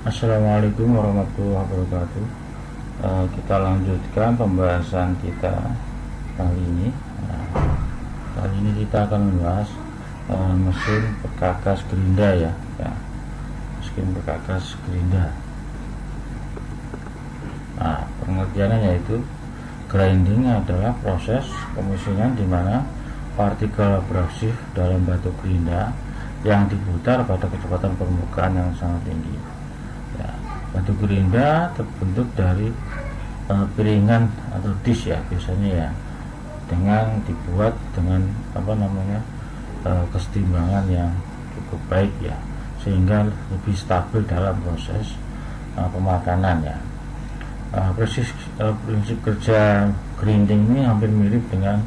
Assalamualaikum warahmatullahi wabarakatuh. Kita lanjutkan pembahasan kita kali ini. Kali ini kita akan membahas mesin perkakas gerinda ya. Mesin perkakas gerinda. Pengertiannya yaitu grinding adalah proses pemisinan di mana partikel abrasif dalam batu gerinda yang diputar pada kecepatan permukaan yang sangat tinggi. Batu gerinda terbentuk dari piringan atau disk ya biasanya ya, dengan dibuat dengan kesetimbangan yang cukup baik ya, sehingga lebih stabil dalam proses pemakanan ya. Prinsip kerja grinding ini hampir mirip dengan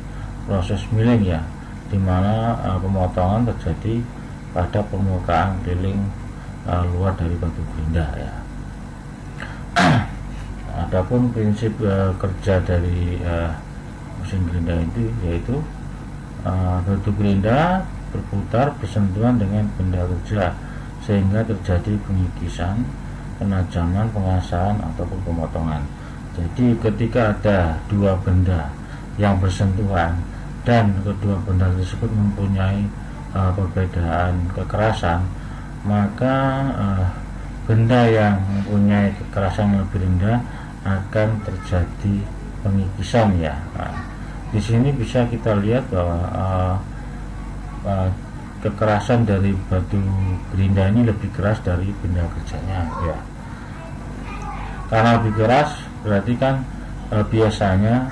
proses milling ya, dimana pemotongan terjadi pada permukaan keliling luar dari batu gerinda ya. Adapun prinsip kerja dari mesin gerinda itu yaitu batu gerinda berputar bersentuhan dengan benda kerja sehingga terjadi pengikisan, penajaman, pengasahan ataupun pemotongan. Jadi ketika ada dua benda yang bersentuhan dan kedua benda tersebut mempunyai perbedaan kekerasan, maka benda yang mempunyai kekerasan yang lebih rendah akan terjadi pengikisan ya. Di sini bisa kita lihat bahwa kekerasan dari batu gerinda ini lebih keras dari benda kerjanya ya. Karena lebih keras berarti kan biasanya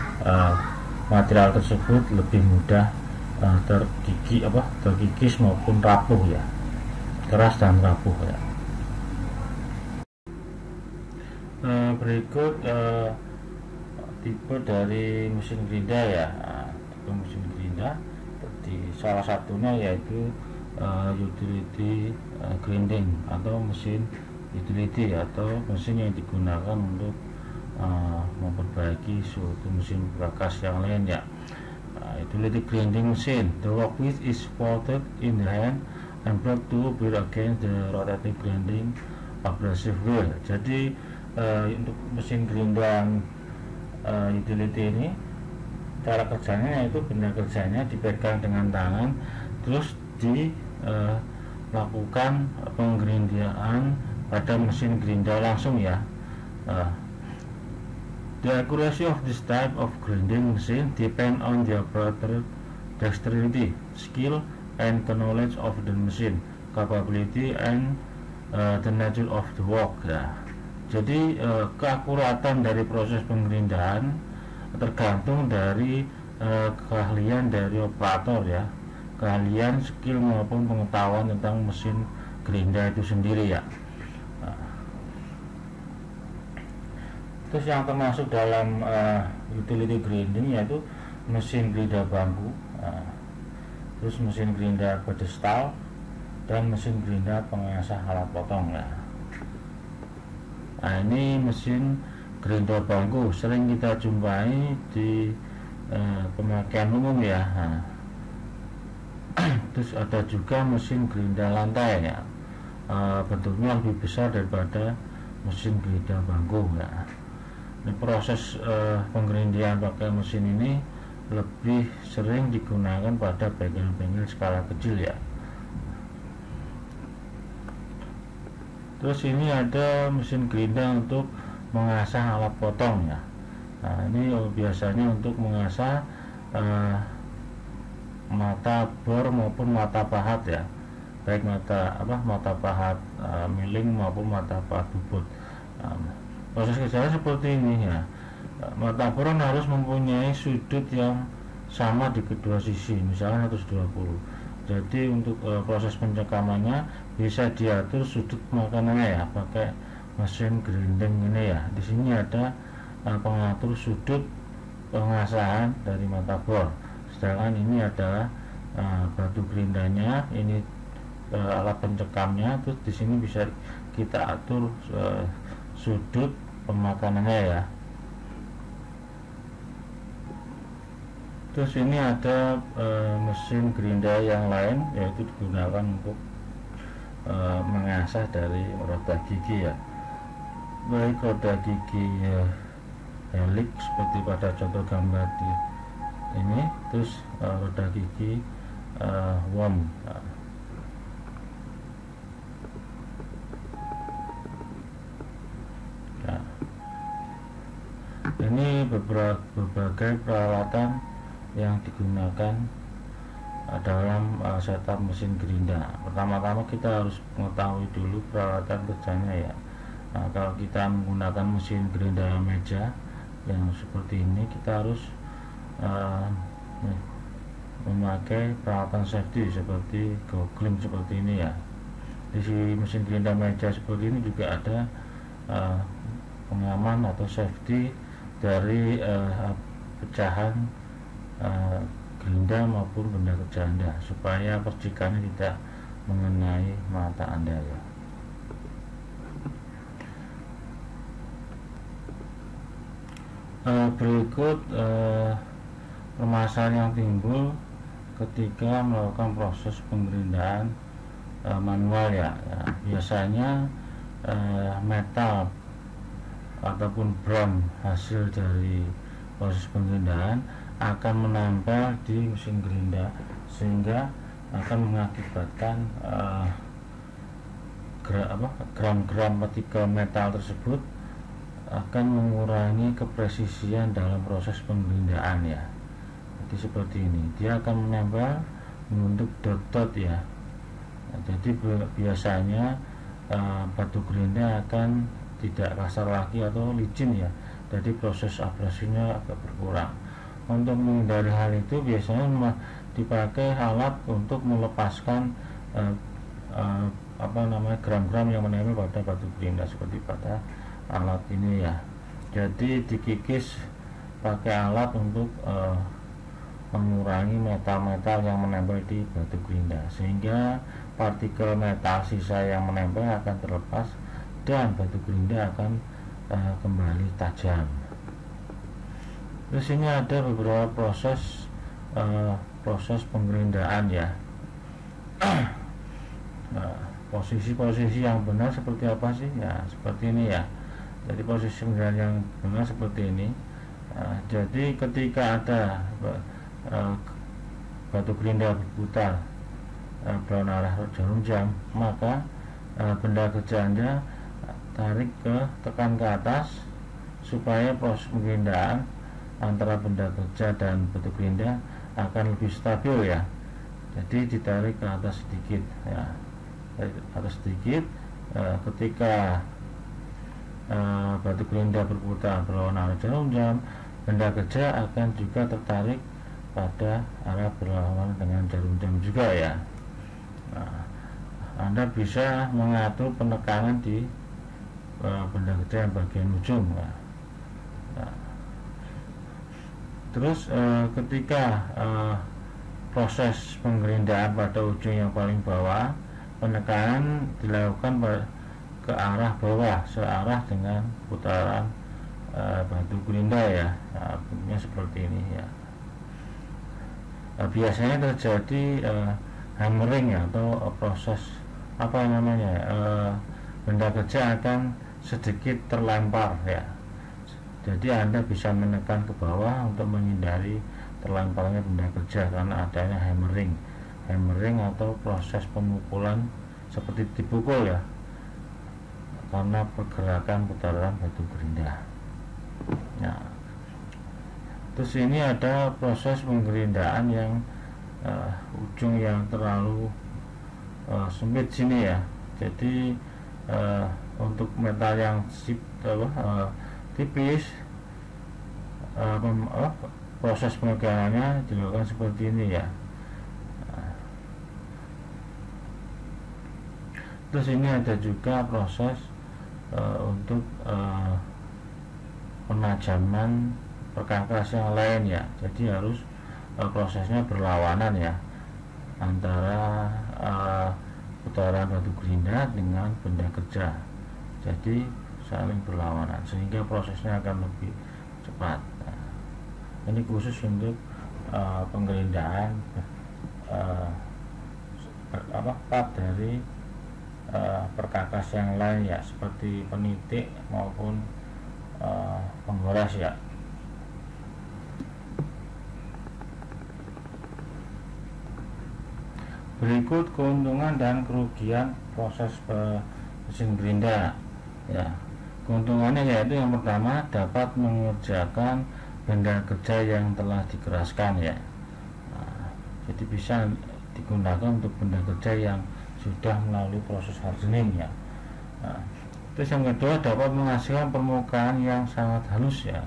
material tersebut lebih mudah terkikis maupun rapuh ya, keras dan rapuh ya. Berikut tipe dari mesin gerinda ya. Tipe mesin gerinda salah satunya yaitu utility grinding atau mesin utility atau mesin yang digunakan untuk memperbaiki suatu mesin perkakas yang lain ya. Utility grinding machine, the workpiece is folded in the hand and brought to bear against the rotating grinding abrasive wheel. Jadi untuk mesin gerinda utility ini cara kerjanya yaitu benda kerjanya dipegang dengan tangan, terus dilakukan penggerindaan pada mesin gerinda langsung ya. The accuracy of this type of grinding machine depend on the operator dexterity, skill, and the knowledge of the machine capability and the nature of the work ya. Jadi keakuratan dari proses penggerindaan tergantung dari keahlian dari operator ya, keahlian, skill maupun pengetahuan tentang mesin gerinda itu sendiri ya. Terus yang termasuk dalam utility grinding yaitu mesin gerinda bambu, terus mesin gerinda pedestal, dan mesin gerinda pengasah alat potong ya. Ini mesin gerinda bangku sering kita jumpai di pemakaian umum ya. Terus ada juga mesin gerinda lantai ya, bentuknya lebih besar daripada mesin gerinda bangku ya. Ini proses penggerindian pakai mesin ini lebih sering digunakan pada bengkel-bengkel skala kecil ya. Terus ini ada mesin gerinda untuk mengasah alat potong ya. Ini biasanya untuk mengasah mata bor maupun mata pahat ya, baik mata pahat milling maupun mata pahat bubut. Proses kerjanya seperti ini ya. Mata bor harus mempunyai sudut yang sama di kedua sisi, misalnya 120. Jadi untuk proses pencekamannya bisa diatur sudut makanannya ya pakai mesin grinding ini ya. Di sini ada pengatur sudut pengasahan dari mata bor. Sedangkan ini adalah batu gerindanya, ini alat pencekamnya. Terus di sini bisa kita atur sudut pemakanannya ya. Terus ini ada mesin gerinda yang lain, yaitu digunakan untuk mengasah dari roda gigi ya. baik roda gigi helix seperti pada contoh gambar di ini, terus roda gigi worm. Nah, ini berbagai peralatan yang digunakan dalam setup mesin gerinda. Pertama-tama kita harus mengetahui dulu peralatan kerjanya ya. Nah, kalau kita menggunakan mesin gerinda meja yang seperti ini, kita harus memakai peralatan safety seperti goggling seperti ini ya. Di mesin gerinda meja seperti ini juga ada pengaman atau safety dari pecahan gerinda maupun benda kerja Anda, supaya percikannya tidak mengenai mata Anda ya. Berikut permasalahan yang timbul ketika melakukan proses penggerindaan manual ya. Biasanya metal ataupun brom hasil dari proses penggerindaan akan menempel di mesin gerinda, sehingga akan mengakibatkan gram-gram partikel metal tersebut akan mengurangi kepresisian dalam proses penggerindaan ya. Jadi seperti ini, dia akan menempel membentuk dot-dot ya. Nah, jadi biasanya batu gerinda akan tidak kasar lagi atau licin ya, jadi proses abrasinya agak berkurang. Untuk menghindari hal itu biasanya dipakai alat untuk melepaskan gram-gram yang menempel pada batu gerinda seperti pada alat ini ya. Jadi dikikis pakai alat untuk mengurangi metal-metal yang menempel di batu gerinda, sehingga partikel metal sisa yang menempel akan terlepas dan batu gerinda akan kembali tajam. Terus ini ada beberapa proses penggerindaan ya. Posisi-posisi yang benar seperti apa sih ya? Seperti ini ya. Jadi posisi penggerindaan yang benar seperti ini. Jadi ketika ada batu gerinda berputar berarah jarum jam, maka benda kerja Anda tarik tekan ke atas supaya proses penggerindaan antara benda kerja dan batu gerinda akan lebih stabil ya. Jadi ditarik ke atas sedikit ya, atas sedikit. Ketika batu gerinda berputar berlawanan arah jarum jam, benda kerja akan juga tertarik pada arah berlawanan dengan jarum jam juga ya. Nah, Anda bisa mengatur penekanan di benda kerja yang bagian ujung ya. Nah, terus ketika proses penggerindaan pada ujung yang paling bawah, penekanan dilakukan ke arah bawah searah dengan putaran batu gerinda ya. Nah, bentuknya seperti ini ya. Biasanya terjadi hammering atau proses benda kerja akan sedikit terlempar ya. Jadi Anda bisa menekan ke bawah untuk menghindari terlemparnya benda kerja karena adanya hammering atau proses pemukulan seperti dipukul ya, karena pergerakan putaran batu gerinda. Nah, terus ini ada proses penggerindaan yang ujung yang terlalu sempit sini ya. Jadi untuk metal yang tipis, proses pemegangannya dilakukan seperti ini ya. Terus ini ada juga proses untuk penajaman perkakas yang lain ya. Jadi harus prosesnya berlawanan ya, antara putaran batu gerinda dengan benda kerja. Jadi saling berlawanan sehingga prosesnya akan lebih cepat. Nah, ini khusus untuk penggerindaan part dari perkakas yang lain ya, seperti penitik maupun penggores ya. Berikut keuntungan dan kerugian proses mesin gerinda ya. Keuntungannya yaitu yang pertama, dapat mengerjakan benda kerja yang telah dikeraskan ya. Jadi bisa digunakan untuk benda kerja yang sudah melalui proses hardening ya. Terus yang kedua, dapat menghasilkan permukaan yang sangat halus ya.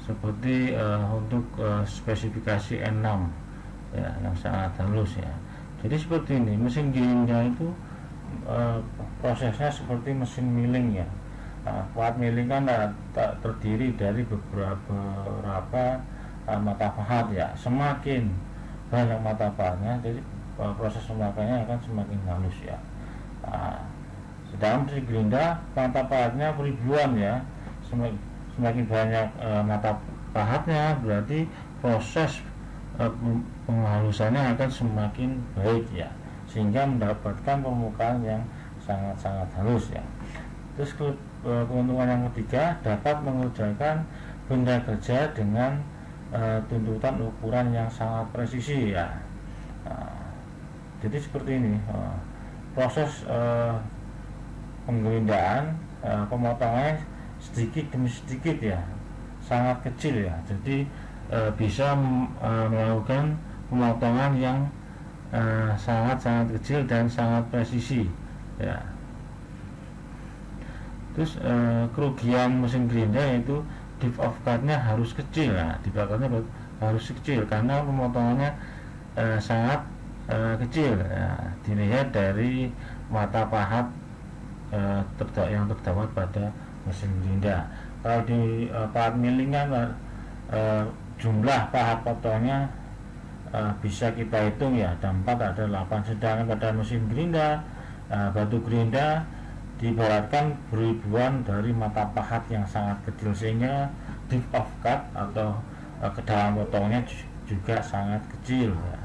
Seperti untuk spesifikasi N6 ya, yang sangat halus ya. Jadi seperti ini, mesin gerinda itu prosesnya seperti mesin milling ya. Plat milling kan terdiri dari beberapa mata pahat ya. Semakin banyak mata pahatnya, jadi proses pemakaiannya akan semakin halus ya. Sedangkan mesin gerinda mata pahatnya ribuan ya. Semakin banyak mata pahatnya, berarti proses penghalusannya akan semakin baik ya, sehingga mendapatkan permukaan yang sangat-sangat halus ya. Terus keuntungan yang ketiga, dapat mengerjakan benda kerja dengan tuntutan ukuran yang sangat presisi ya. Jadi seperti ini proses penggerindaan, pemotongannya sedikit demi sedikit ya, sangat kecil ya. Jadi bisa melakukan pemotongan yang sangat-sangat kecil dan sangat presisi ya. Terus kerugian mesin gerinda yaitu depth of cut-nya harus kecil ya. Depth of cut-nya harus kecil karena pemotongannya sangat kecil ya. Dilihat dari mata pahat yang terdapat pada mesin gerinda. Kalau di pahat milling kan jumlah pahat potongnya bisa kita hitung ya, ada 4 ada 8. Sedangkan pada mesin gerinda, batu gerinda diibaratkan beribuan dari mata pahat yang sangat kecil, sehingga depth of cut atau kedalaman potongnya juga sangat kecil ya.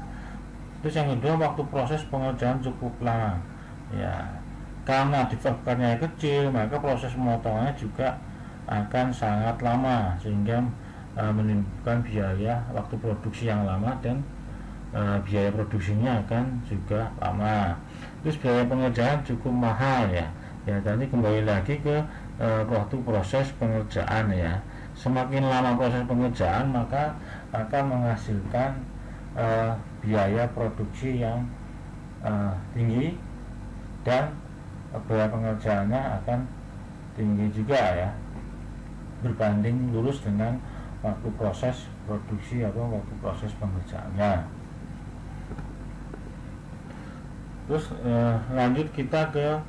Terus yang kedua, waktu proses pengerjaan cukup lama ya. Karena depth of cut-nya kecil, maka proses pemotongannya juga akan sangat lama, sehingga menimbulkan biaya waktu produksi yang lama dan biaya produksinya akan juga lama. Terus biaya pengerjaan cukup mahal ya. Ya, tadi kembali lagi ke waktu proses pengerjaan ya. Semakin lama proses pengerjaan, maka akan menghasilkan biaya produksi yang tinggi, dan biaya pengerjaannya akan tinggi juga ya, berbanding lurus dengan waktu proses produksi atau waktu proses pengerjaannya. Terus lanjut kita ke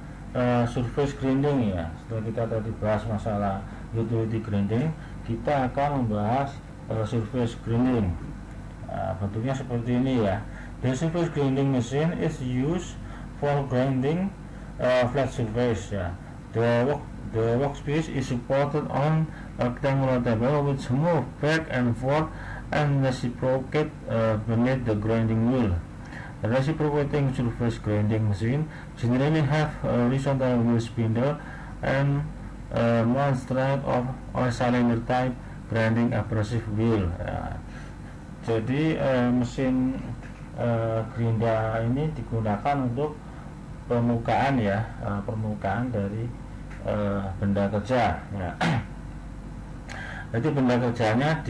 surface grinding ya. Setelah kita tadi bahas masalah utility grinding, kita akan membahas surface grinding. Bentuknya seperti ini ya. The surface grinding machine is used for grinding flat surface ya. The workpiece is supported on a rectangular table which move back and forth and reciprocate beneath the grinding wheel. The reciprocating surface grinding machine generally have a horizontal wheel spindle and one straight or cylinder type grinding abrasive wheel. Jadi mesin gerinda ini digunakan untuk permukaan ya, permukaan dari benda kerja ya. Jadi benda kerjanya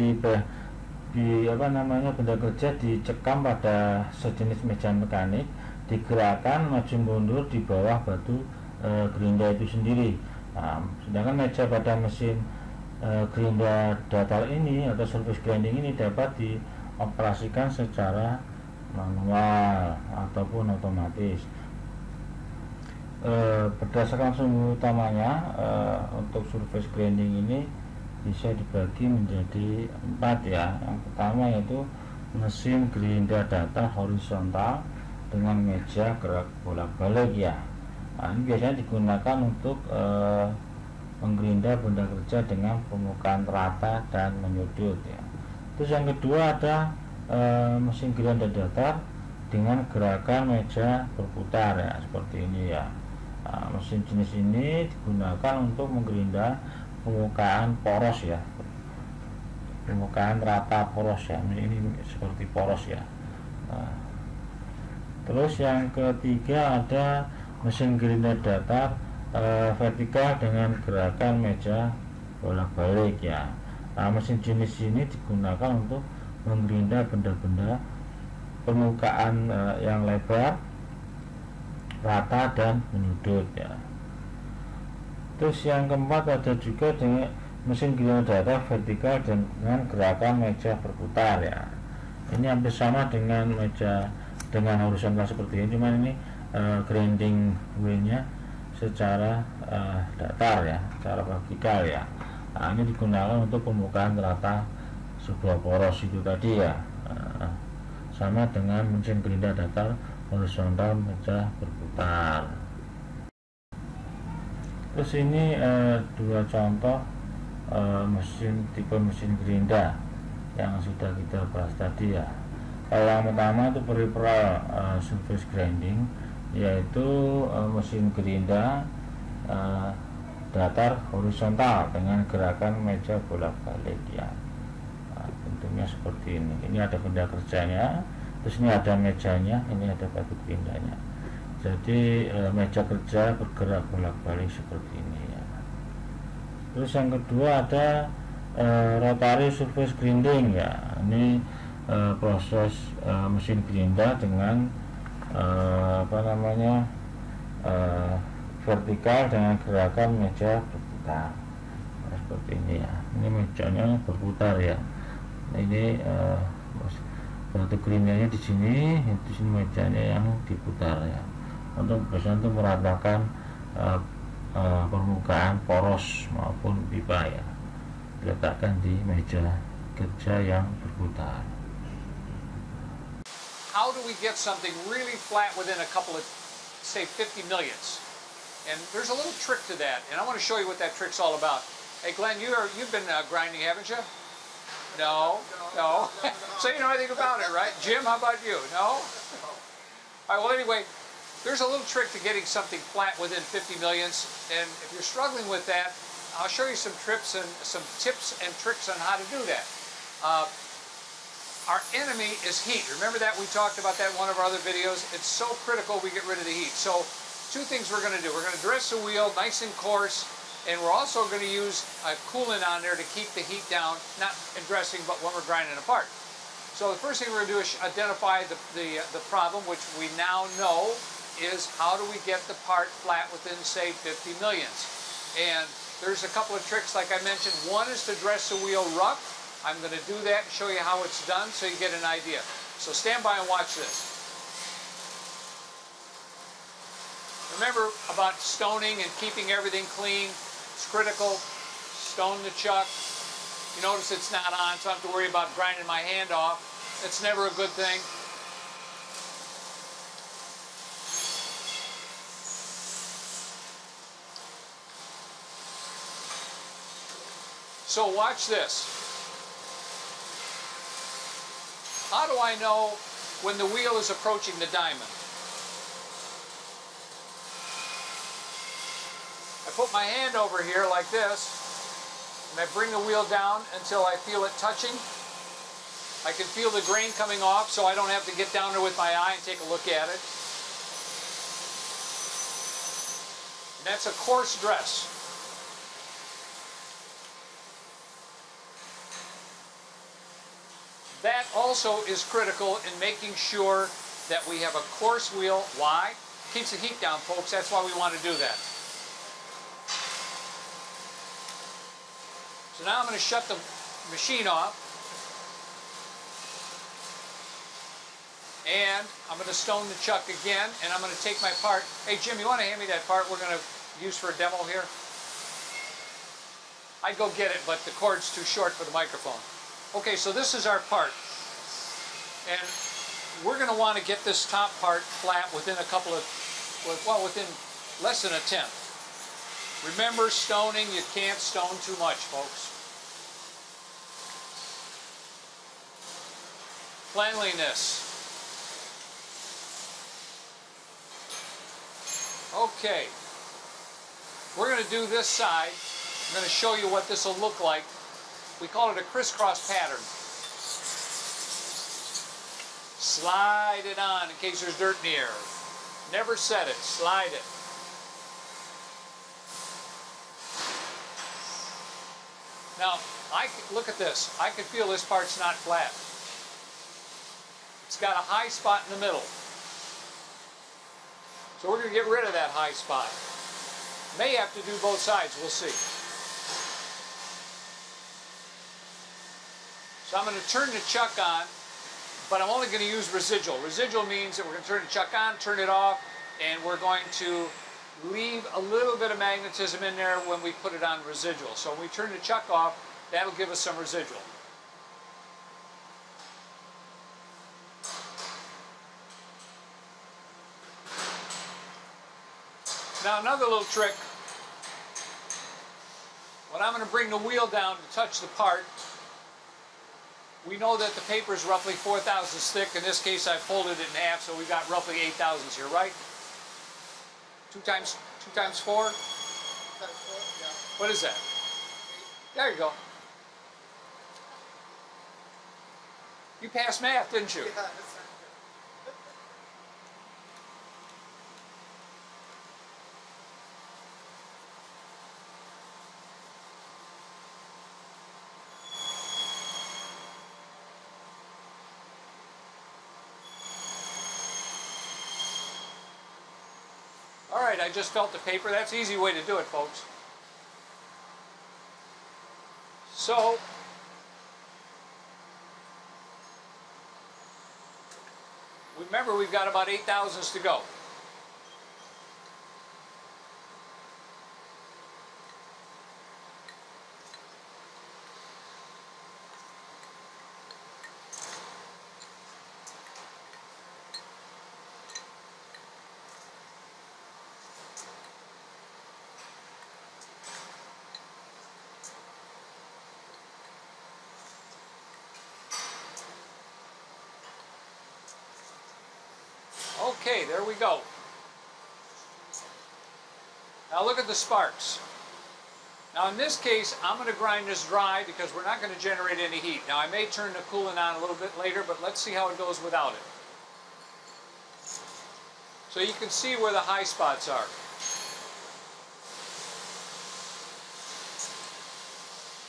benda kerja dicekam pada sejenis meja mekanik, digerakkan maju mundur di bawah batu gerinda itu sendiri. Sedangkan meja pada mesin gerinda datar ini atau surface grinding ini dapat dioperasikan secara manual ataupun otomatis. Berdasarkan sumber utamanya, untuk surface grinding ini bisa dibagi menjadi 4 ya. Yang pertama yaitu mesin gerinda datar horizontal dengan meja gerak bolak-balik ya. Ini biasanya digunakan untuk menggerinda benda kerja dengan permukaan rata dan menyudut ya. Terus yang kedua ada mesin gerinda datar dengan gerakan meja berputar ya, seperti ini ya. Mesin jenis ini digunakan untuk menggerinda permukaan poros ya, permukaan rata poros ya, ini seperti poros ya. Terus yang ketiga ada mesin gerinda datar vertikal dengan gerakan meja bolak-balik ya. Mesin jenis ini digunakan untuk menggerinda benda-benda permukaan yang lebar, rata dan menyudut ya. Terus yang keempat ada juga dengan mesin gerinda datar vertikal dengan gerakan meja berputar ya. Ini hampir sama dengan meja dengan horizontal seperti ini, cuman ini grinding wheelnya secara datar ya, secara vertikal ya. Ini digunakan untuk permukaan rata sebuah poros itu tadi ya. Sama dengan mesin gerinda datar horizontal meja berputar. Terus ini dua contoh tipe mesin gerinda yang sudah kita bahas tadi ya. Kalau yang pertama itu peripheral surface grinding, yaitu mesin gerinda datar horizontal dengan gerakan meja bolak-balik ya. Bentuknya seperti ini. Ini ada benda kerjanya, terus ini ada mejanya, ini ada batu gerindanya. Jadi meja kerja bergerak bolak-balik seperti ini ya. Terus yang kedua ada rotary surface grinding ya. Ini proses mesin gerinda dengan vertikal dengan gerakan meja berputar seperti ini ya. Ini mejanya berputar ya. Ini batu gerindanya di sini, di sini mejanya yang diputar ya, untuk meratakan permukaan poros maupun pipa ya, diletakkan di meja kerja yang berputar. How do we get something really flat within a couple of, say, 50 millionths? And there's a little trick to that, and I want to show you what that trick's all about. Hey, Glenn, you've been grinding, haven't you? No. So you know anything about it, right? Jim, how about you? No? All right, well, anyway, there's a little trick to getting something flat within 50 millionths, and if you're struggling with that, I'll show you some tips and tricks on how to do that. Our enemy is heat. Remember that? We talked about that in one of our other videos. It's so critical we get rid of the heat. So two things we're going to do. We're going to dress the wheel nice and coarse, and we're also going to use a coolant on there to keep the heat down, not in dressing, but when we're grinding apart. So the first thing we're going to do is identify the problem, which we now know is how do we get the part flat within, say, 50 millionths. And there's a couple of tricks, like I mentioned. One is to dress the wheel rough. I'm going to do that and show you how it's done so you get an idea. So stand by and watch this. Remember about stoning and keeping everything clean. It's critical. Stone the chuck. You notice it's not on, so I don't have to worry about grinding my hand off. It's never a good thing. So watch this. How do I know when the wheel is approaching the diamond? I put my hand over here like this, and I bring the wheel down until I feel it touching. I can feel the grain coming off, so I don't have to get down there with my eye and take a look at it. And that's a coarse dress. That also is critical in making sure that we have a coarse wheel. Why? Keeps the heat down, folks. That's why we want to do that. So now I'm going to shut the machine off. And I'm going to stone the chuck again, and I'm going to take my part. Hey, Jim, you want to hand me that part we're going to use for a demo here? I'd go get it, but the cord's too short for the microphone. Okay, so this is our part. And we're going to want to get this top part flat within a couple of, well, within less than a tenth. Remember, stoning, you can't stone too much, folks. Cleanliness. Okay, we're going to do this side. I'm going to show you what this will look like. We call it a crisscross pattern. Slide it on in case there's dirt in the air. Never set it, slide it. Now, look at this. I can feel this part's not flat. It's got a high spot in the middle. So we're going to get rid of that high spot. May have to do both sides, we'll see. So I'm going to turn the chuck on, but I'm only going to use residual. Residual means that we're going to turn the chuck on, turn it off, and we're going to leave a little bit of magnetism in there when we put it on residual. So when we turn the chuck off, that'll give us some residual. Now another little trick, when I'm going to bring the wheel down to touch the part, we know that the paper is roughly 4 thousandths thick. In this case, I folded it in half, so we've got roughly 8 thousandths here, right? 2 times 4? 2 times 4, yeah. What is that? 8. There you go. You passed math, didn't you? Yeah, all right, I just felt the paper. That's an easy way to do it, folks. So, remember we've got about 8 thousandths to go. Okay, there we go. Now look at the sparks. Now in this case, I'm going to grind this dry because we're not going to generate any heat. Now I may turn the coolant on a little bit later, but let's see how it goes without it. So you can see where the high spots are.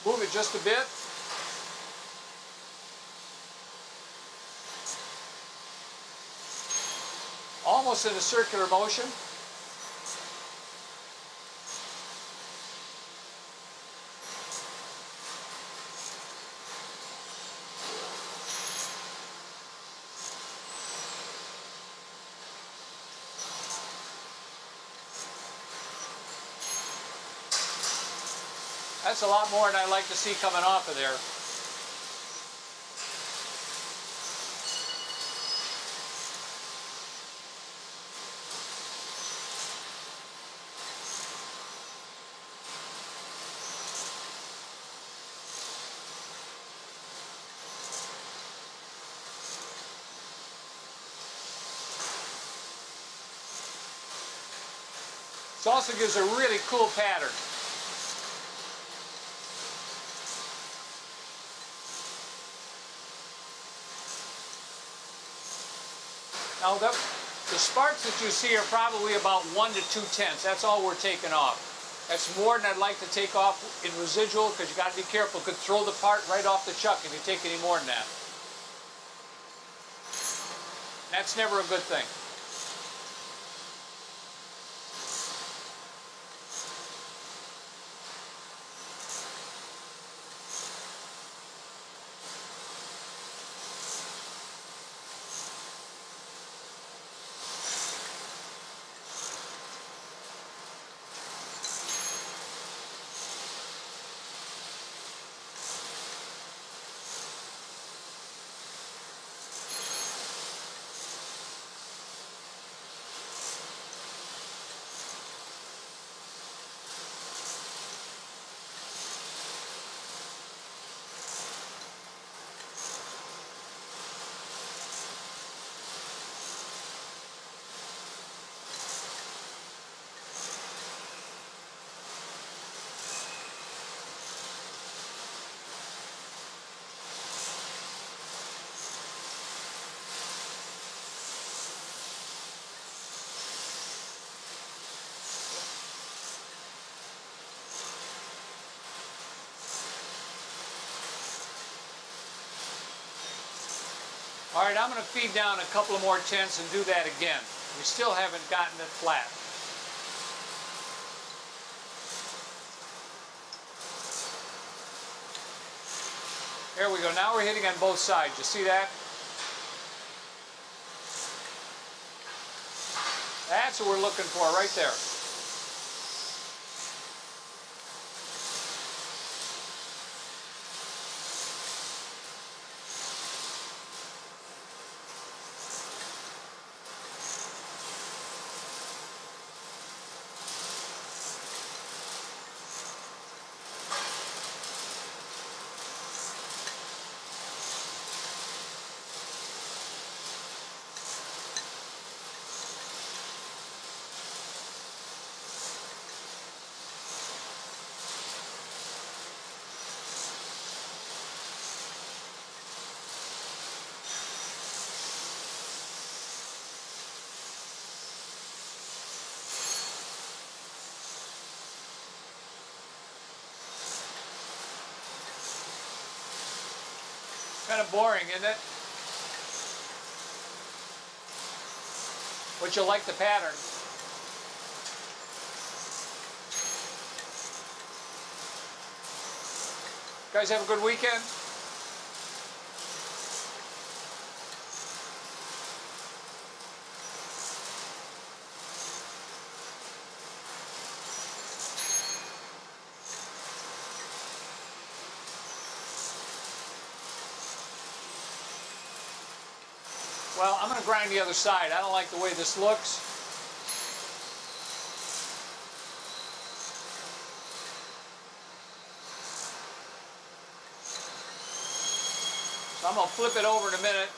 Move it just a bit. Almost in a circular motion. That's a lot more than I like to see coming off of there. It also gives a really cool pattern. Now the sparks that you see are probably about 1 to 2/10. That's all we're taking off. That's more than I'd like to take off in residual because you got to be careful. It could throw the part right off the chuck if you take any more than that. That's never a good thing. All right, I'm going to feed down a couple of more tenths and do that again. We still haven't gotten it flat. There we go. Now we're hitting on both sides. You see that? That's what we're looking for right there. Kind of boring, isn't it? But you'll like the pattern. Guys, have a good weekend. Well, I'm going to grind the other side. I don't like the way this looks. So I'm going to flip it over in a minute.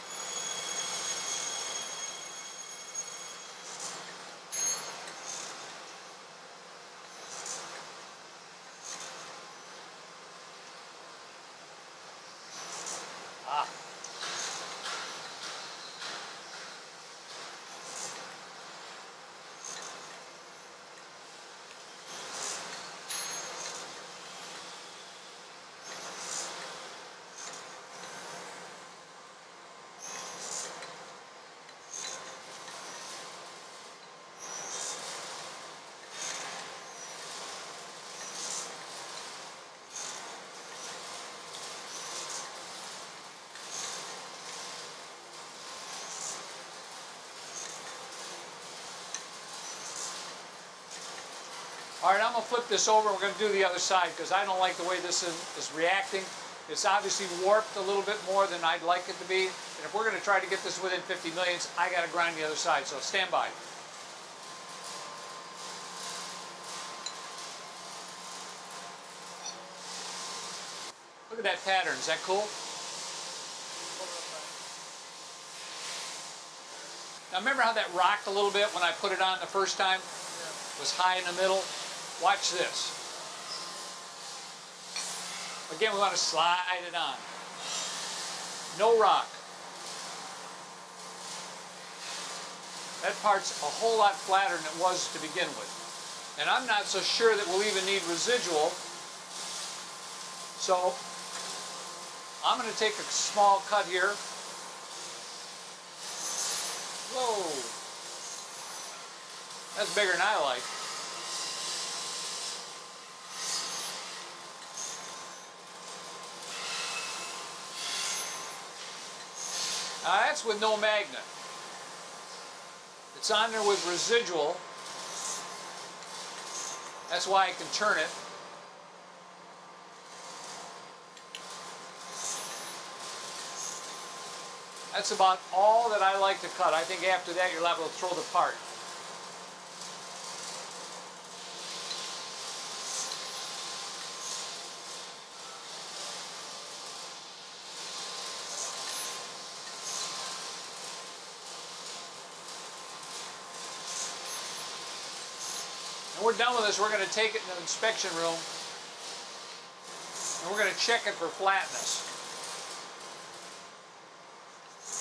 All right, I'm going to flip this over. We're going to do the other side because I don't like the way this is reacting. It's obviously warped a little bit more than I'd like it to be. And if we're going to try to get this within 50 millionths, I got to grind the other side. So stand by. Look at that pattern. Is that cool? Now remember how that rocked a little bit when I put it on the first time? It was high in the middle. Watch this. Again, we want to slide it on. No rock. That part's a whole lot flatter than it was to begin with. And I'm not so sure that we'll even need residual. So I'm going to take a small cut here. Whoa. That's bigger than I like. Now that's with no magnet. It's on there with residual. That's why I can turn it. That's about all that I like to cut. I think after that you're liable to throw the part. And we're done with this. We're going to take it in the inspection room and we're going to check it for flatness.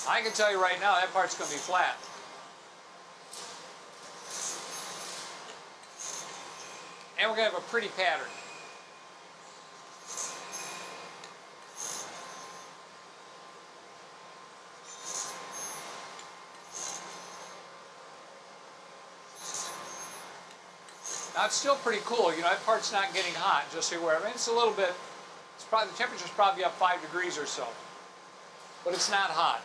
I can tell you right now that part's going to be flat. And we're going to have a pretty pattern. Now it's still pretty cool. You know, that part's not getting hot, just so you're aware. I mean, it's a little bit, it's probably, the temperature's probably up 5 degrees or so. But it's not hot.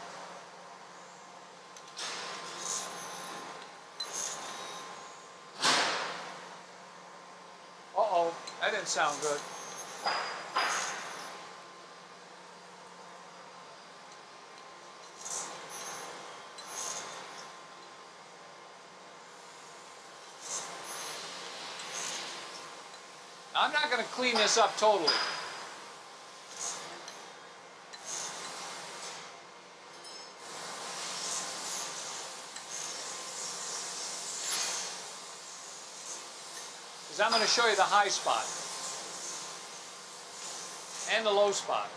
Uh-oh, that didn't sound good. I'm not going to clean this up totally. Because I'm going to show you the high spot and the low spot.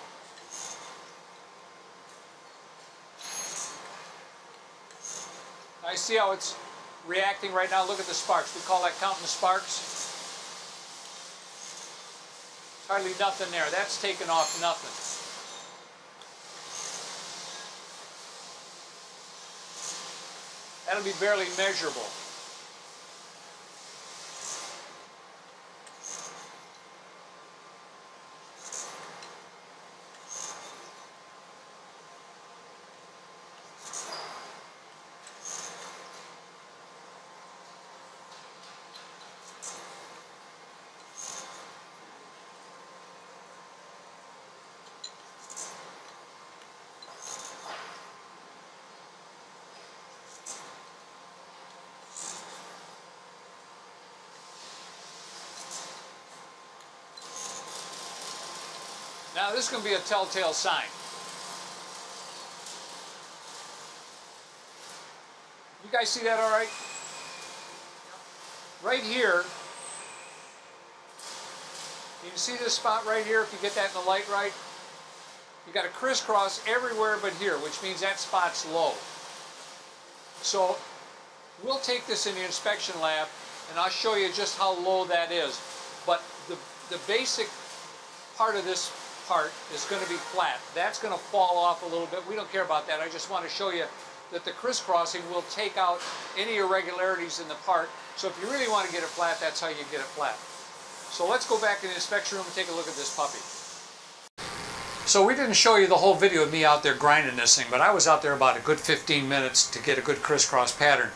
I see how it's reacting right now. Look at the sparks. We call that counting the sparks. Hardly nothing there. That's taken off nothing. That'll be barely measurable. Now this is going to be a telltale sign. You guys see that all right? Right here, you can see this spot right here, if you get that in the light right. You got a crisscross everywhere but here, which means that spot's low. So we'll take this in the inspection lab and I'll show you just how low that is. But the basic part of this part is going to be flat. That's going to fall off a little bit. We don't care about that. I just want to show you that the crisscrossing will take out any irregularities in the part. So if you really want to get it flat, that's how you get it flat. So let's go back in the inspection room and take a look at this puppy. So we didn't show you the whole video of me out there grinding this thing, but I was out there about a good 15 minutes to get a good crisscross pattern.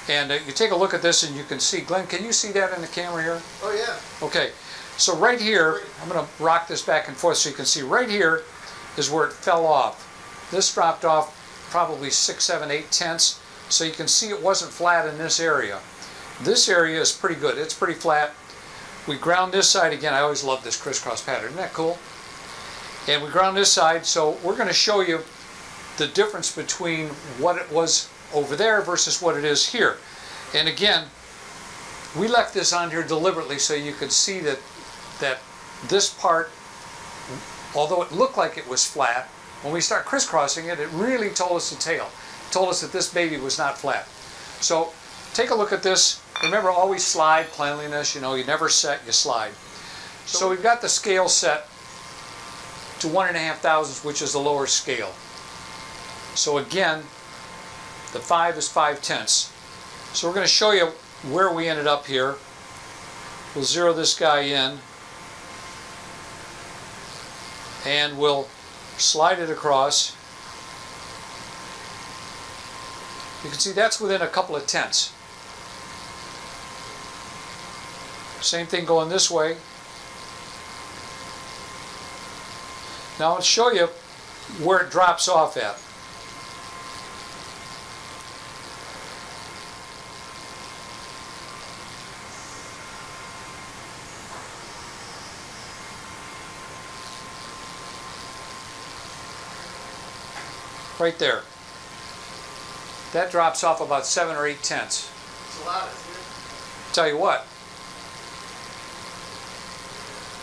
And you take a look at this and you can see, Glenn, can you see that in the camera here? Oh yeah. Okay. So right here, I'm going to rock this back and forth so you can see right here is where it fell off. This dropped off probably 6, 7, 8 tenths. So you can see it wasn't flat in this area. This area is pretty good. It's pretty flat. We ground this side again. I always love this crisscross pattern. Isn't that cool? And we ground this side. So we're going to show you the difference between what it was over there versus what it is here. And again, we left this on here deliberately so you could see that this part, although it looked like it was flat, when we start crisscrossing it, it really told us the tale. It told us that this baby was not flat. So take a look at this. Remember, always slide, cleanliness, you know, you never set, you slide. So we've got the scale set to 1.5 thousandths, which is the lower scale. So again, the 5 is 5 tenths. So we're going to show you where we ended up here. We'll zero this guy in and we'll slide it across. You can see that's within a couple of tenths. Same thing going this way. Now I'll show you where it drops off at. Right there. That drops off about 7 or 8 tenths. It's a lot, isn't it? Tell you what,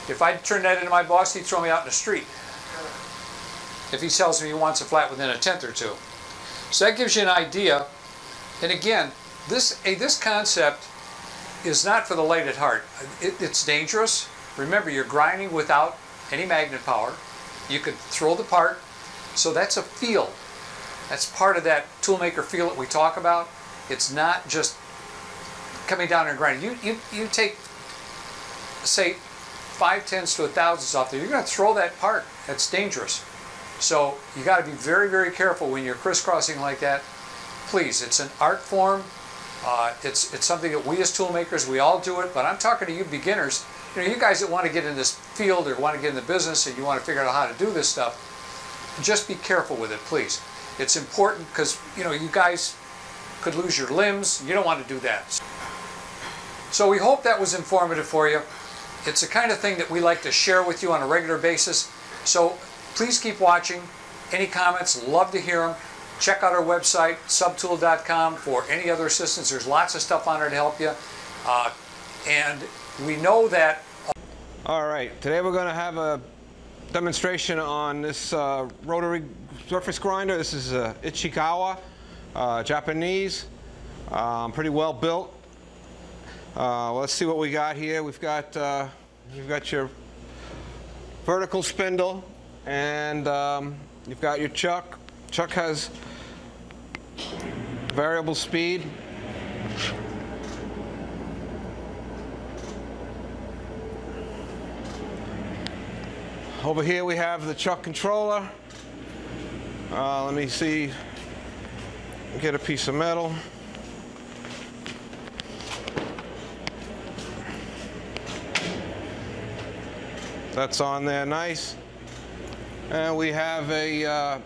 if I turn that into my boss, he'd throw me out in the street. If he tells me he wants it flat within a tenth or two. So that gives you an idea. And again, this concept is not for the light at heart. It's dangerous. Remember, you're grinding without any magnet power. You could throw the part. So that's a feel. That's part of that toolmaker feel that we talk about. It's not just coming down and grinding. You take, say, 5/10 to 1/1000 off there. You're going to throw that part. That's dangerous. So you got to be very, very careful when you're crisscrossing like that. Please, it's an art form. It's something that we as tool makers, we all do it. But I'm talking to you beginners. You know, you guys that want to get in this field or want to get in the business and you want to figure out how to do this stuff. Just be careful with it, please. It's important because, you know, you guys could lose your limbs. You don't want to do that. So we hope that was informative for you. It's the kind of thing that we like to share with you on a regular basis. So please keep watching. Any comments, love to hear them. Check out our website, subtool.com, for any other assistance. There's lots of stuff on there to help you. And we know that... All right, today we're going to have a demonstration on this rotary surface grinder. This is Ichikawa, Japanese, pretty well built. Let's see what we got here. We've got your vertical spindle, and you've got your chuck. Chuck has variable speed. Over here we have the chuck controller. Let me see, get a piece of metal. That's on there nice. And we have a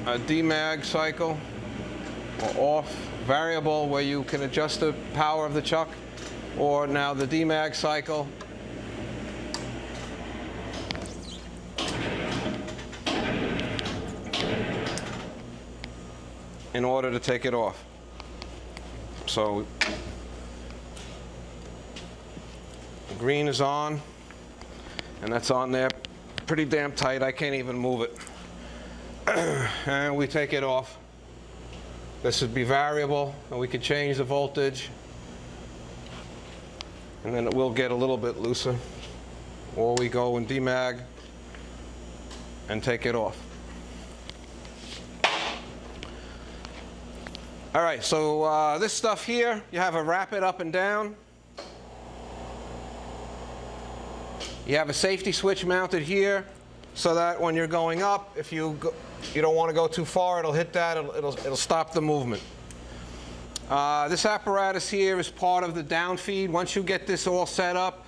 demag cycle, or off variable, where you can adjust the power of the chuck, or now the demag cycle. In order to take it off. So the green is on, and that's on there pretty damn tight. I can't even move it. And we take it off. This would be variable, and we could change the voltage, and then it will get a little bit looser. Or we go in demag and take it off. All right, so this stuff here, you have a rapid up and down. You have a safety switch mounted here, so that when you're going up, if you don't want to go too far, it'll hit that, it'll stop the movement. This apparatus here is part of the down feed. Once you get this all set up,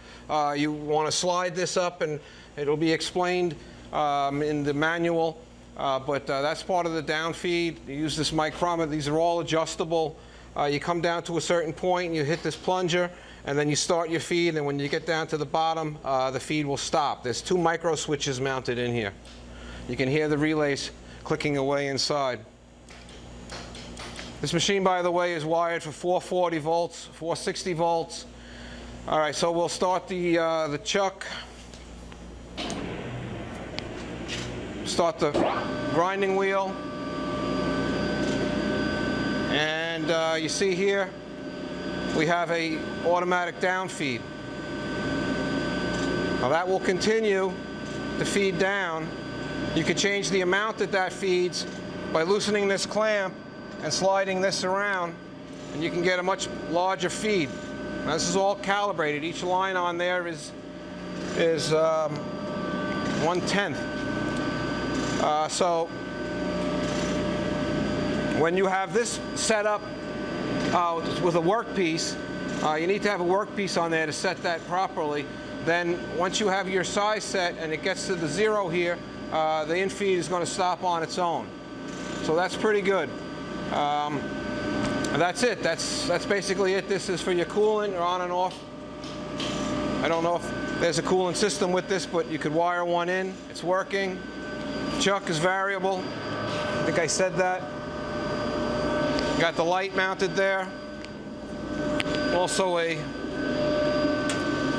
you want to slide this up, and it'll be explained in the manual. But that's part of the down feed. You use this micrometer. These are all adjustable. You come down to a certain point, and you hit this plunger, and then you start your feed, and when you get down to the bottom, the feed will stop. There's 2 micro switches mounted in here. You can hear the relays clicking away inside. This machine, by the way, is wired for 440 volts, 460 volts. All right, so we'll start the chuck. Start the grinding wheel, and you see here we have a automatic down feed. Now that will continue to feed down. You can change the amount that feeds by loosening this clamp and sliding this around, and you can get a much larger feed. Now this is all calibrated. Each line on there is 1/10. So when you have this set up with a workpiece, you need to have a workpiece on there to set that properly. Then once you have your size set and it gets to the 0 here, the infeed is going to stop on its own. So that's pretty good. And that's it. That's basically it. This is for your coolant, or on and off. I don't know if there's a coolant system with this, but you could wire one in. It's working. Chuck is variable. I think I said that. Got the light mounted there. Also a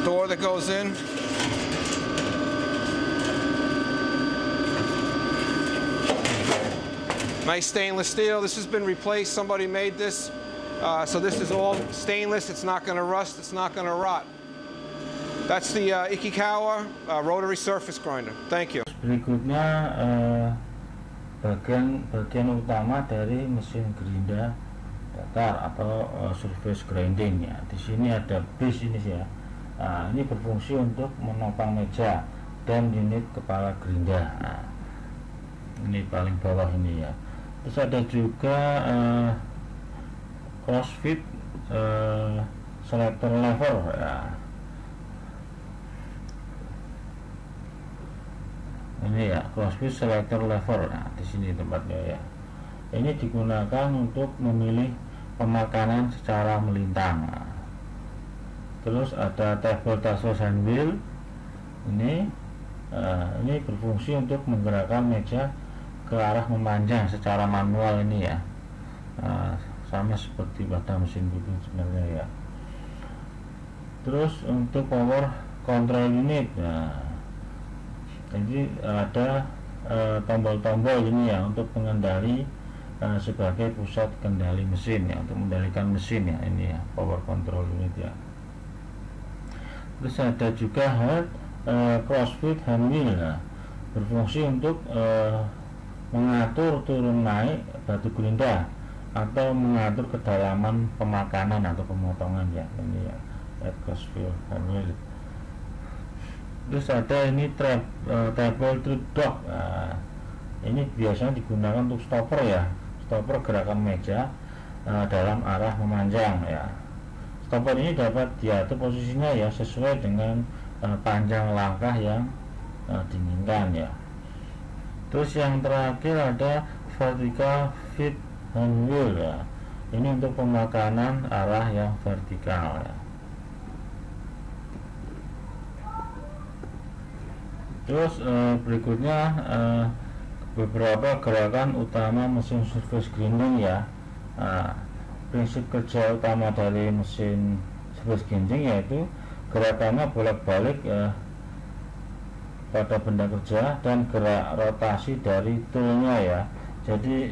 door that goes in. Nice stainless steel. This has been replaced. Somebody made this. So this is all stainless. It's not going to rust. It's not going to rot. That's the Ichikawa rotary surface grinder. Thank you. Berikutnya bagian utama dari mesin gerinda datar atau surface grinding ya. Di sini ada base ini ya. Nah, ini berfungsi untuk menopang meja dan unit kepala gerinda. Nah, ini paling bawah ini ya. Terus ada juga crossfit selector lever ya. Ini ya, crossfit selector lever. Nah, di sini tempatnya ya. Ini digunakan untuk memilih pemakanan secara melintang. Nah, terus ada table tassos hand wheel. Ini berfungsi untuk menggerakkan meja ke arah memanjang secara manual ini ya. Sama seperti pada mesin buku sebenarnya ya. Terus untuk power control unit, jadi ada tombol-tombol ini ya untuk pengendali sebagai pusat kendali mesin ya, untuk mengendalikan mesin ya, ini ya power control unit ya. Terus ada juga crossfit hand wheel ya, berfungsi untuk mengatur turun naik batu gerinda atau mengatur kedalaman pemakanan atau pemotongan ya, ini ya crossfit hand wheel. Terus ada ini table trip dock. Ini biasanya digunakan untuk stopper ya, stopper gerakan meja dalam arah memanjang ya. Stopper ini dapat diatur posisinya ya sesuai dengan panjang langkah yang diinginkan ya. Terus yang terakhir ada vertical fit hand wheel ya. Ini untuk pemakanan arah yang vertikal ya. Terus berikutnya beberapa gerakan utama mesin surface grinding ya. Prinsip kerja utama dari mesin surface grinding yaitu gerakannya bolak-balik pada benda kerja dan gerak rotasi dari toolnya ya. Jadi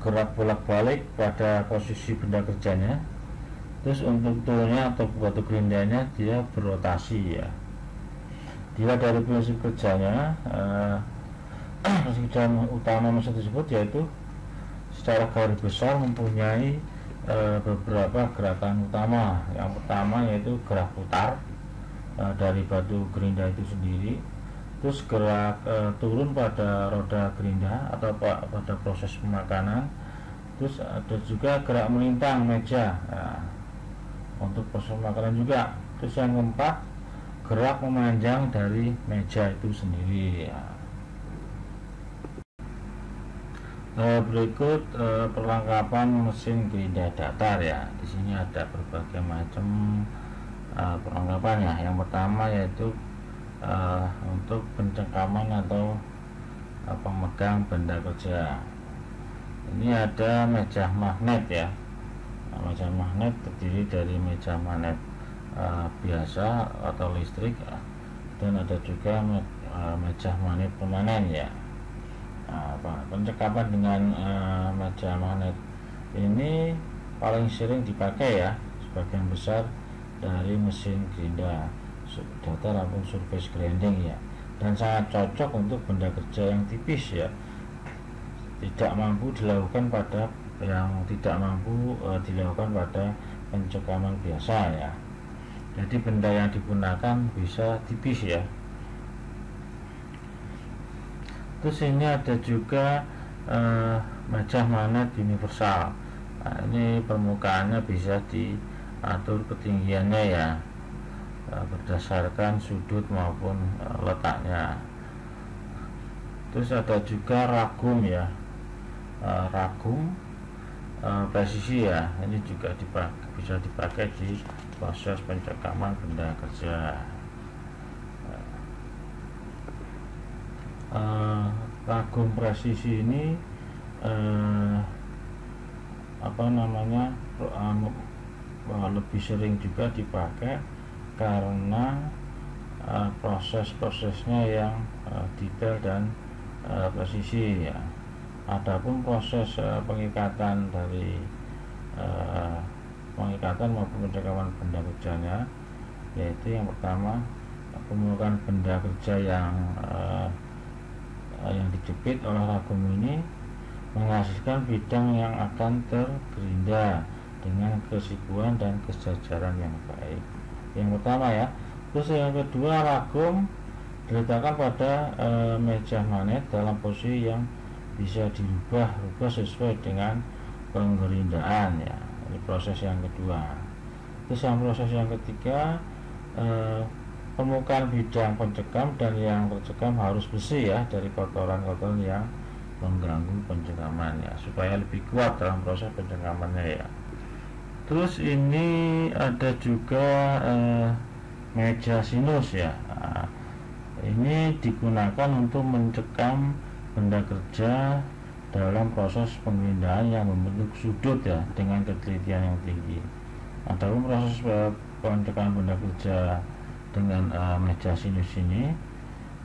gerak bolak-balik pada posisi benda kerjanya. Terus untuk toolnya atau batu gerindanya dia berotasi ya. Dia dari prinsip kerjanya prinsip kerja utama mesin tersebut yaitu secara garis besar mempunyai beberapa gerakan utama. Yang pertama yaitu gerak putar dari batu gerinda itu sendiri, terus gerak turun pada roda gerinda atau pada proses pemakanan, terus ada juga gerak melintang meja untuk proses pemakanan juga. Terus yang keempat, gerak memanjang dari meja itu sendiri ya. Berikut perlengkapan mesin gerinda datar ya. Di sini ada berbagai macam perlengkapannya. Yang pertama yaitu untuk pencengkaman atau pemegang benda kerja. Ini ada meja magnet ya. Meja magnet terdiri dari meja magnet biasa atau listrik dan ada juga meja magnet permanen ya. Pencekapan dengan meja magnet ini paling sering dipakai ya, sebagian besar dari mesin gerinda datar ataupun surface grinding ya, dan sangat cocok untuk benda kerja yang tipis ya, tidak mampu dilakukan pada pencekaman biasa ya. Jadi benda yang digunakan bisa tipis ya. Terus ini ada juga meja magnet universal. Nah, ini permukaannya bisa diatur ketinggiannya ya, berdasarkan sudut maupun letaknya. Terus ada juga ragum ya, ragum presisi ya. Ini juga bisa dipakai di proses pencekaman benda kerja. Ragum presisi ini lebih sering juga dipakai karena proses-prosesnya yang detail dan presisi ya. Adapun proses pengikatan dari pengikatan maupun pencekaman benda kerjanya, yaitu yang pertama pemulukan benda kerja yang dijepit oleh ragum ini menghasilkan bidang yang akan tergerinda dengan kesikuan dan kesejajaran yang baik. Yang pertama ya. Terus yang kedua, ragum diletakkan pada meja magnet dalam posisi yang bisa dirubah sesuai dengan penggerindaan ya. Ini proses yang kedua. Terus yang proses yang ketiga, permukaan bidang pencekam dan yang tercekam harus bersih ya dari kotoran-kotoran yang mengganggu pencekaman ya, supaya lebih kuat dalam proses pencekamannya ya. Terus ini ada juga meja sinus ya. Ini digunakan untuk mencekam benda kerja dalam proses penggerindahan yang membentuk sudut ya dengan ketelitian yang tinggi. Adapun proses pencekaman benda kerja dengan meja sinus ini,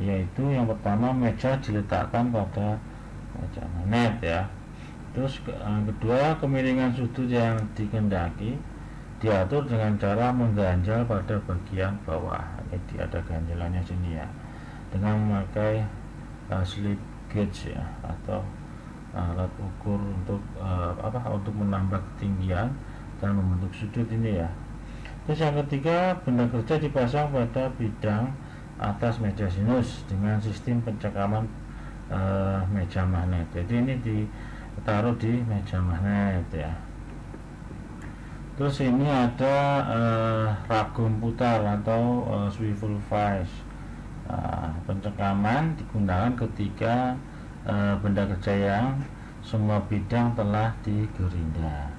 yaitu yang pertama, meja diletakkan pada meja magnet ya. Terus kedua, kemiringan sudut yang dikehendaki diatur dengan cara mengganjal pada bagian bawah. Jadi ada ganjalannya sini ya, dengan memakai slip gauge ya, atau alat ukur untuk untuk menambah ketinggian dan membentuk sudut ini ya. Terus yang ketiga, benda kerja dipasang pada bidang atas meja sinus dengan sistem pencekaman meja magnet. Jadi ini ditaruh di meja magnet ya. Terus ini ada ragum putar atau swivel vise. Pencekaman digunakan ketika benda kerja yang semua bidang telah digerinda,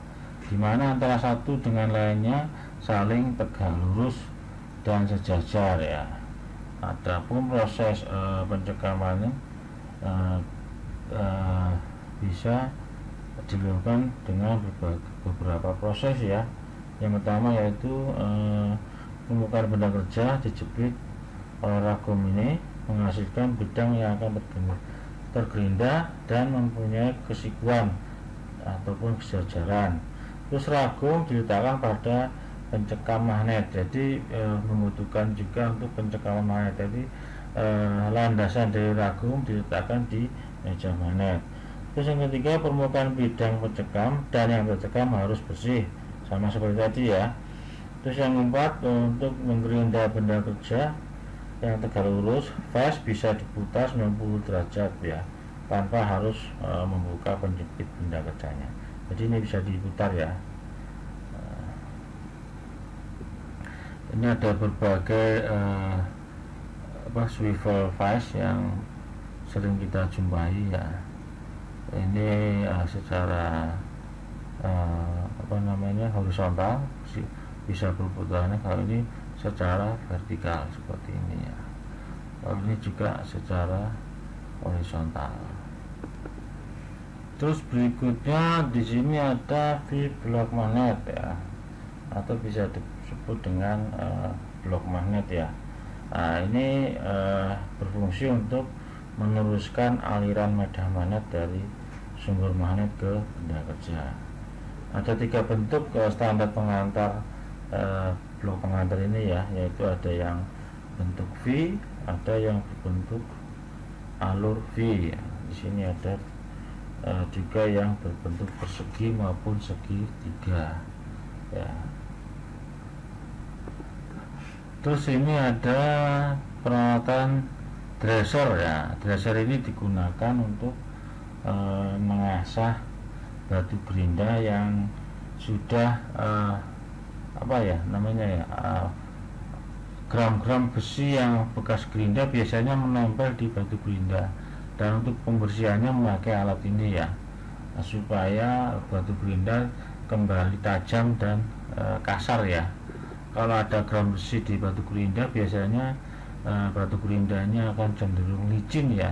di mana antara satu dengan lainnya saling tegak lurus dan sejajar ya. Adapun proses pencekamannya bisa dilakukan dengan beberapa proses ya. Yang pertama yaitu permukaan benda kerja dijepit oleh ragum ini menghasilkan bidang yang akan tergerinda dan mempunyai kesikuan ataupun kesejajaran. Terus ragum diletakkan pada pencekam magnet, jadi membutuhkan juga untuk pencekaman magnet. Jadi landasan dari ragum diletakkan di meja magnet. Terus yang ketiga, permukaan bidang pencekam dan yang tercekam harus bersih, sama seperti tadi ya. Terus yang keempat, untuk menggerinda benda kerja yang tegak lurus, vise bisa diputar 90 derajat ya, tanpa harus membuka penjepit benda kerjanya. Jadi ini bisa diputar ya. Ini ada berbagai swivel vise yang sering kita jumpai ya. Ini secara horizontal bisa berputarnya, kalau ini secara vertikal seperti ini ya. Kalau ini juga secara horizontal. Terus berikutnya di sini ada V-block magnet ya, atau bisa disebut dengan blok magnet ya. Nah, ini berfungsi untuk meneruskan aliran medan magnet dari sumber magnet ke benda kerja. Ada 3 bentuk standar pengantar blok pengantar ini ya, yaitu ada yang bentuk V, ada yang berbentuk alur V ya. Di sini ada juga yang berbentuk persegi maupun segitiga ya. Terus ini ada peralatan dresser ya. Dresser ini digunakan untuk mengasah batu gerinda yang sudah gram-gram besi yang bekas gerinda biasanya menempel di batu gerinda, dan untuk pembersihannya memakai alat ini ya, supaya batu gerinda kembali tajam dan kasar ya. Kalau ada gram besi di batu gerinda, biasanya batu gerindanya akan cenderung licin ya.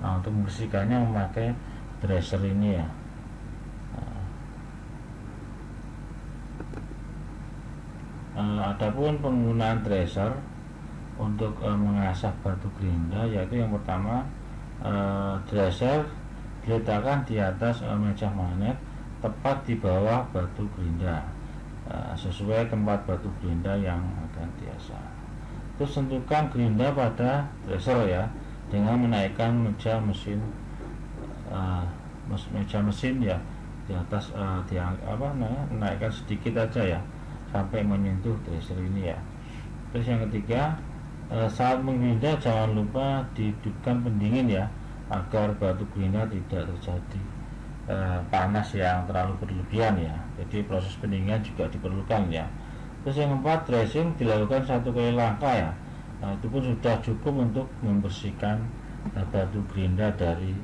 Nah, untuk membersihkannya memakai dresser ini ya. Adapun penggunaan dresser untuk mengasah batu gerinda, yaitu yang pertama, dresser diletakkan di atas meja magnet tepat di bawah batu gerinda, sesuai tempat batu gerinda yang akan diasah. Terus tentukan gerinda pada dresser ya, dengan menaikkan meja meja mesin ya, di atas naikkan sedikit aja ya sampai menyentuh tracer ini ya. Terus yang ketiga, saat menggerinda jangan lupa dihidupkan pendingin ya, agar batu gerinda tidak terjadi panas yang terlalu berlebihan ya. Jadi proses pendinginan juga diperlukan ya. Terus yang keempat, dressing dilakukan 1 kali langkah ya. Nah, itu pun sudah cukup untuk membersihkan batu gerinda dari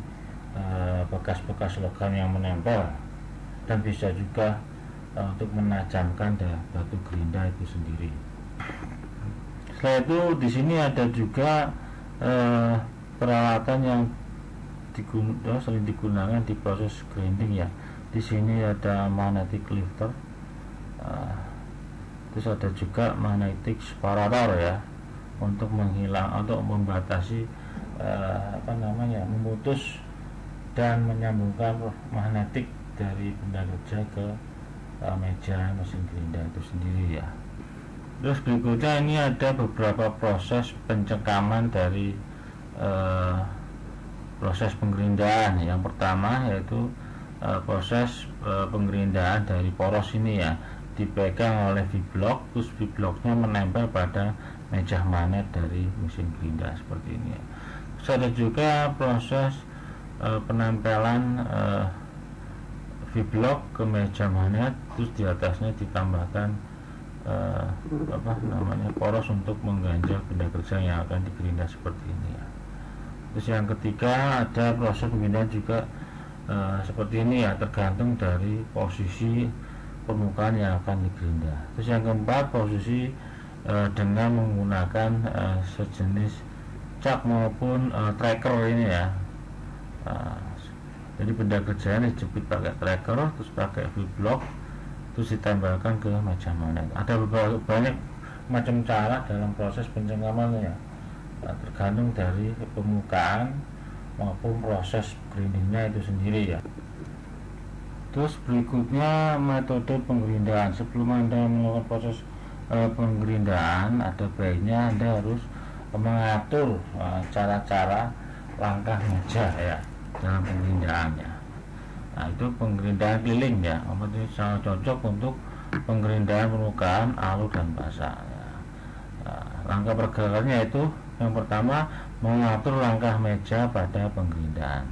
bekas-bekas logam yang menempel, dan bisa juga untuk menajamkan batu gerinda itu sendiri. Setelah itu di sini ada juga peralatan yang sering digunakan di proses grinding ya. Di sini ada magnetic lifter, terus ada juga magnetic separator ya, untuk membatasi memutus dan menyambungkan magnetik dari benda kerja ke meja mesin gerinda itu sendiri ya. Terus berikutnya ini ada beberapa proses pencengkaman dari proses penggerindaan. Yang pertama yaitu proses penggerindaan dari poros ini ya, dipegang oleh V-block, terus V-blocknya menempel pada meja magnet dari mesin gerinda seperti ini ya. Terus ada juga proses penempelan V-block ke meja magnet, terus di atasnya ditambahkan poros untuk mengganjal benda kerja yang akan digerinda seperti ini ya. Terus yang ketiga ada proses penggerindaan juga seperti ini ya, tergantung dari posisi permukaan yang akan digerinda. Terus yang keempat, posisi dengan menggunakan sejenis cak maupun tracker ini ya. Jadi benda kerja ini dijepit pakai tracker, terus pakai V-block, terus ditempelkan ke meja magnet. Ada banyak macam cara dalam proses pencengkamannya ya, tergantung dari permukaan maupun proses grindingnya itu sendiri ya. Terus berikutnya metode penggerindaan. Sebelum Anda melakukan proses penggerindaan, ada baiknya Anda harus mengatur cara-cara langkah meja ya dalam pengerindaannya. Nah, itu penggerindaan keliling ya, itu sangat cocok untuk penggerindaan permukaan alus dan basah ya. Nah, langkah pergerakannya itu yang pertama, mengatur langkah meja pada penggerindaan.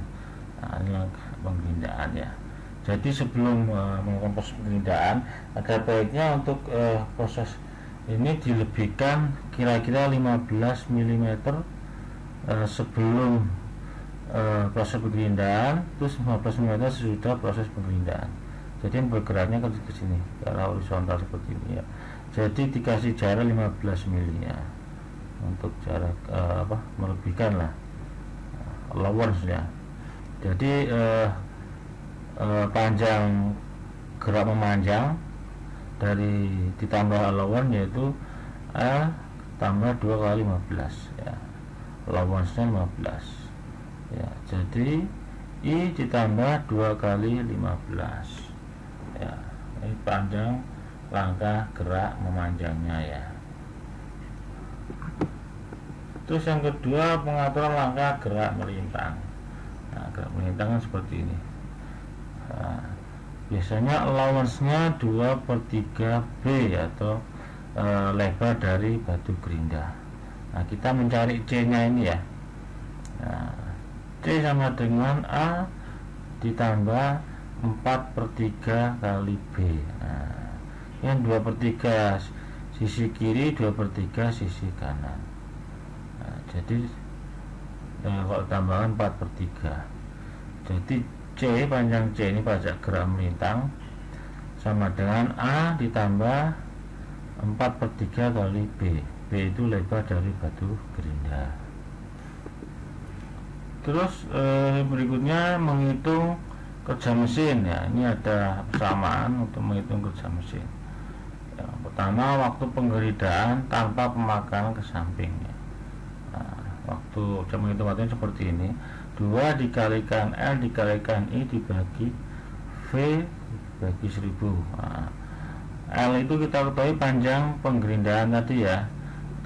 Nah, ini langkah penggerindaan ya. Jadi sebelum melakukan proses penggerindaan, ada baiknya untuk proses ini dilebihkan kira-kira 15 mm sebelum proses penggerindaan, terus 15 mm sesudah proses penggerindaan. Jadi bergeraknya ke sini, ke arah horizontal seperti ini ya. Jadi dikasih jarak 15 mm ya, untuk jarak melebihkan lah allowance ya. Jadi panjang gerak memanjang dari ditambah allowance yaitu L tambah 2 kali 15 ya, allowance-nya 15 ya. Jadi I ditambah 2 kali 15 ya. Ini panjang langkah gerak memanjangnya ya. Terus yang kedua, pengaturan langkah gerak melintang. Nah, gerak melintang kan seperti ini. Nah, biasanya allowance-nya 2/3 B atau lebar dari batu gerinda. Nah, kita mencari C-nya ini ya. Nah, C sama dengan A ditambah 4/3 kali B. Nah, yang 2/3 sisi kiri, 2/3 sisi kanan. Nah, jadi kalau tambahan 4/3. Jadi C, panjang C ini pajak gerak melintang sama dengan A ditambah 4/3 kali B. B itu lebar dari batu gerinda. Terus berikutnya menghitung kerja mesin ya. Ini ada persamaan untuk menghitung kerja mesin. Yang pertama, waktu penggerindaan tanpa pemakaran ke samping ya. Nah, waktu menghitung waktunya seperti ini. 2 dikalikan L dikalikan I dibagi V bagi 1000. Nah, L itu kita ketahui panjang penggerindaan tadi ya.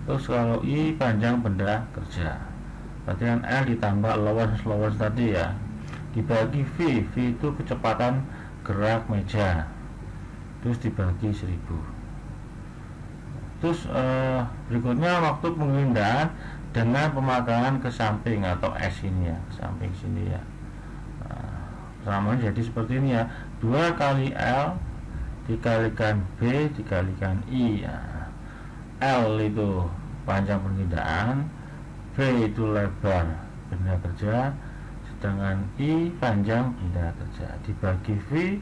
Terus kalau I panjang benda kerja. Berarti kan L ditambah allowance tadi ya. dibagi V itu kecepatan gerak meja, terus dibagi 1000. Terus berikutnya waktu penggerindahan dengan pemakanan ke samping atau S ini ya, ke samping sini ya. Sama jadi seperti ini ya, 2 kali L dikalikan B dikalikan I ya. L itu panjang penggerindahan, B itu lebar benda kerja, sedangkan I panjang benda kerja, dibagi V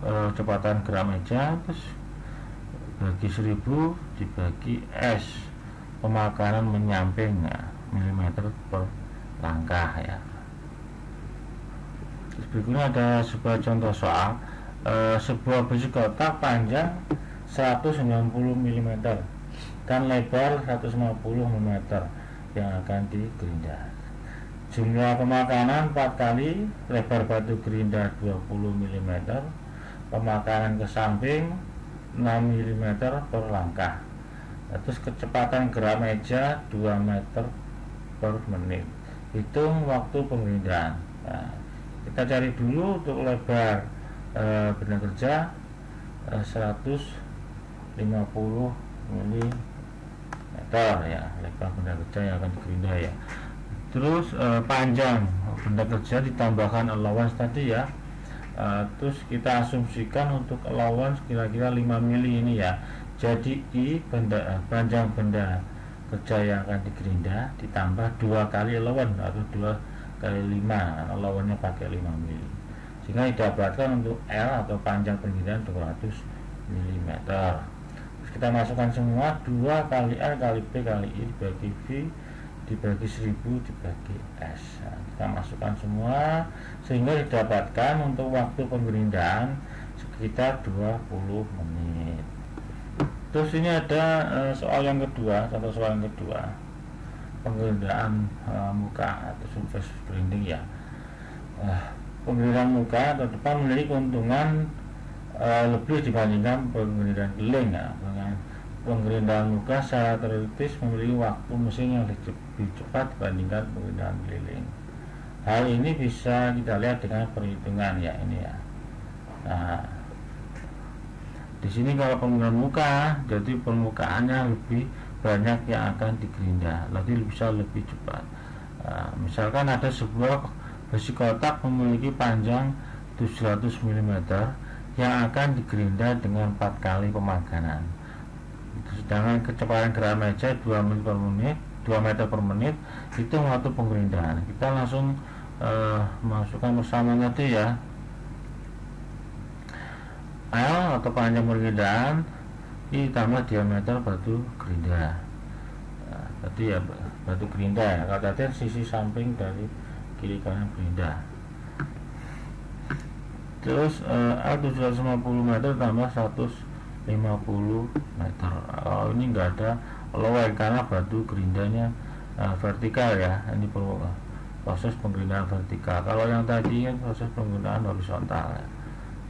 kecepatan gerak meja, terus bagi 1000 dibagi S pemakanan menyamping ya, milimeter per langkah ya. Terus berikutnya ada sebuah contoh soal, sebuah besi kotak panjang 190 mm dan lebar 150 mm yang akan digerinda. Jumlah pemakanan 4 kali, lebar batu gerinda 20 mm, pemakanan ke samping 6 mm per langkah. Terus kecepatan gerak meja 2 meter per menit. Hitung waktu penggerindahan. Nah, kita cari dulu untuk lebar benda kerja 150 mm ya, lebar benda kerja yang akan digerinda ya. Terus panjang benda kerja ditambahkan allowance tadi ya. Terus kita asumsikan untuk allowance kira-kira 5 mili ini ya. Jadi I panjang benda kerja yang akan digerinda ditambah 2 kali allowance atau 2 kali 5, allowance-nya pakai 5 mili, sehingga didapatkan untuk L atau panjang penggerindahan 200 mm. Terus kita masukkan semua, 2 kali L kali B kali I dibagi V dibagi 1000 dibagi S. Nah, kita masukkan semua sehingga didapatkan untuk waktu penggerindahan sekitar 20 menit. Terus ini ada soal yang kedua, contoh soal yang kedua, penggerindahan muka atau surface grinding ya. Penggerindahan muka atau depan memiliki keuntungan lebih dibandingkan penggerindahan keliling ya. Penggerindahan muka secara teoritis memiliki waktu mesin yang lebih cepat dibandingkan penggerindahan keliling. Hal ini bisa kita lihat dengan perhitungan ya, ini ya. Nah, di sini kalau penggerindahan muka, jadi permukaannya lebih banyak yang akan digerinda, nanti bisa lebih cepat. Misalkan ada sebuah besi kotak memiliki panjang 700 mm yang akan digerinda dengan 4 kali pemakanan. Sedangkan kecepatan gerak meja 2 meter per menit, itu waktu penggerindahan. Kita langsung masukkan bersama tadi ya. L atau panjang penggerindahan ditambah diameter batu gerinda. Nah, tadi ya batu gerinda ya. Kalau tadi sisi samping dari kiri kanan gerinda. Terus L 750 meter tambah 150 meter. Oh, ini enggak ada lower karena batu gerindanya vertikal ya. Ini proses penggerindahan vertikal. Kalau yang tadi kan proses penggerindahan horizontal ya.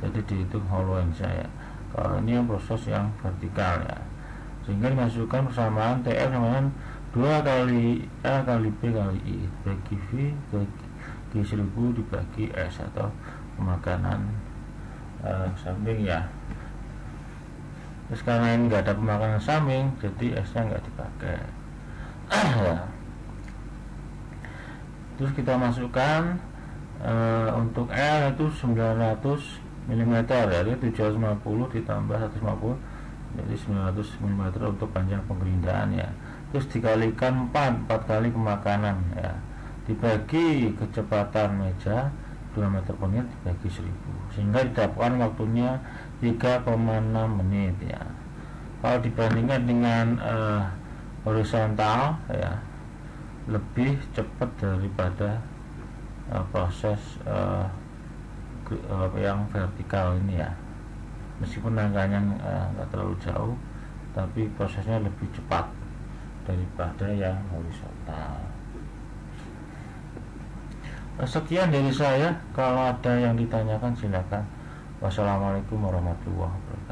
Jadi dihitung allowance ya. Kalau ini yang proses yang vertikal ya, sehingga dimasukkan persamaan TR sama 2 kali L kali B kali I bagi V bagi 1000 dibagi S atau pemakanan samping ya. Terus karena ini nggak ada pemakanan samping, jadi S nya nggak dipakai ya. Terus kita masukkan untuk L itu 900 mm ya, jadi 750 ditambah 150 jadi 900 mm untuk panjang penggerindahan ya. Terus dikalikan 4 kali pemakanan ya, dibagi kecepatan meja 2 meter per menit dibagi 1000, sehingga didapatkan waktunya 3,6 menit ya. Kalau dibandingkan dengan horizontal ya, lebih cepat daripada proses yang vertikal ini ya. Meskipun angkanya nggak terlalu jauh, tapi prosesnya lebih cepat daripada yang horizontal. Sekian dari saya. Kalau ada yang ditanyakan silakan. Wassalamualaikum warahmatullahi wabarakatuh.